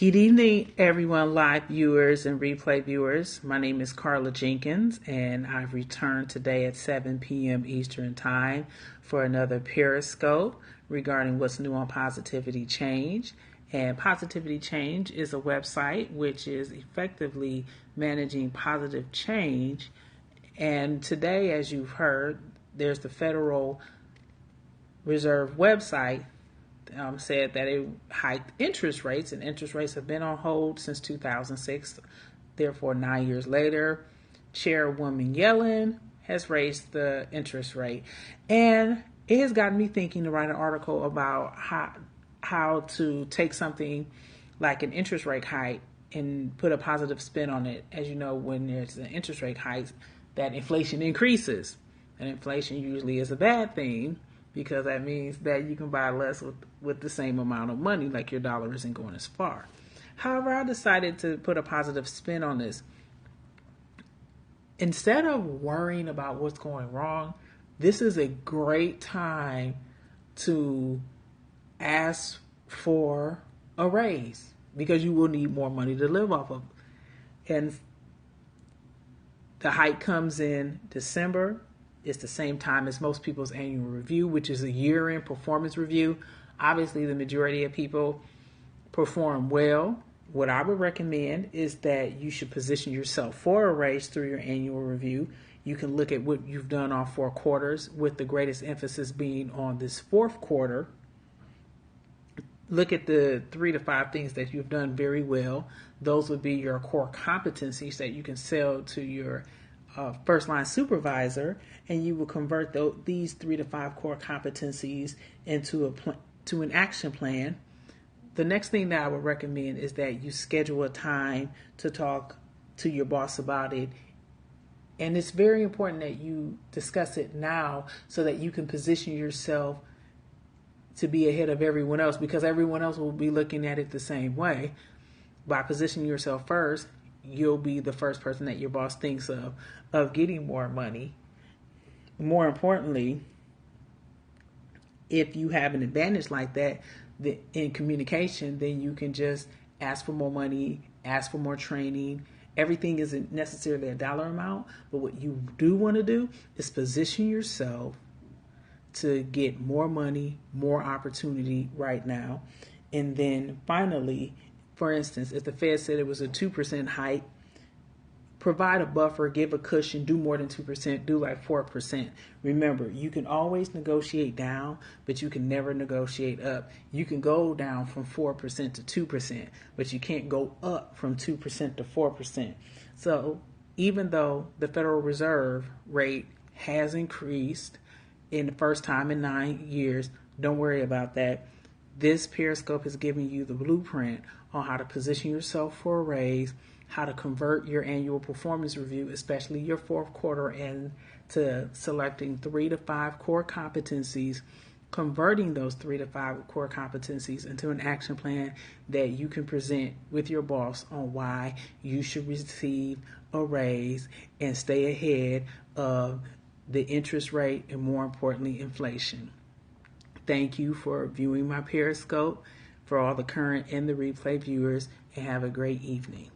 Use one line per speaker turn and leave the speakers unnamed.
Good evening, everyone, live viewers and replay viewers. My name is Carla Jenkins, and I've returned today at 7 p.m. Eastern Time for another Periscope regarding what's new on Positivity Change. And Positivity Change is a website which is effectively managing positive change. And today, as you've heard, there's the Federal Reserve website said that it hiked interest rates, and interest rates have been on hold since 2006. Therefore, 9 years later, Chairwoman Yellen has raised the interest rate. And it has gotten me thinking to write an article about how to take something like an interest rate hike and put a positive spin on it. As you know, when there's an interest rate hike, that inflation increases. And inflation usually is a bad thing, because that means that you can buy less with the same amount of money, like your dollar isn't going as far. However, I decided to put a positive spin on this. Instead of worrying about what's going wrong, this is a great time to ask for a raise, because you will need more money to live off of. And the hike comes in December. It's the same time as most people's annual review, which is a year-end performance review. Obviously, the majority of people perform well. What I would recommend is that you should position yourself for a raise through your annual review. You can look at what you've done on 4 quarters, with the greatest emphasis being on this 4th quarter. Look at the 3 to 5 things that you've done very well. Those would be your core competencies that you can sell to your first line supervisor, and you will convert these 3 to 5 core competencies into an action plan. The next thing that I would recommend is that you schedule a time to talk to your boss about it. And it's very important that you discuss it now, so that you can position yourself to be ahead of everyone else, because everyone else will be looking at it the same way. By positioning yourself first, you'll be the first person that your boss thinks of getting more money. More importantly, if you have an advantage like that in communication, then you can just ask for more money, ask for more training. Everything isn't necessarily a dollar amount, but what you do want to do is position yourself to get more money, more opportunity right now. And then finally, for instance, if the Fed said it was a 2% hike, provide a buffer, give a cushion, do more than 2%, do like 4%. Remember, you can always negotiate down, but you can never negotiate up. You can go down from 4% to 2%, but you can't go up from 2% to 4%. So even though the Federal Reserve rate has increased in the first time in 9 years, don't worry about that. This Periscope is giving you the blueprint on how to position yourself for a raise, how to convert your annual performance review, especially your 4th quarter, and to selecting 3 to 5 core competencies, converting those 3 to 5 core competencies into an action plan that you can present with your boss on why you should receive a raise and stay ahead of the interest rate and, more importantly, inflation. Thank you for viewing my Periscope, for all the current and the replay viewers, and have a great evening.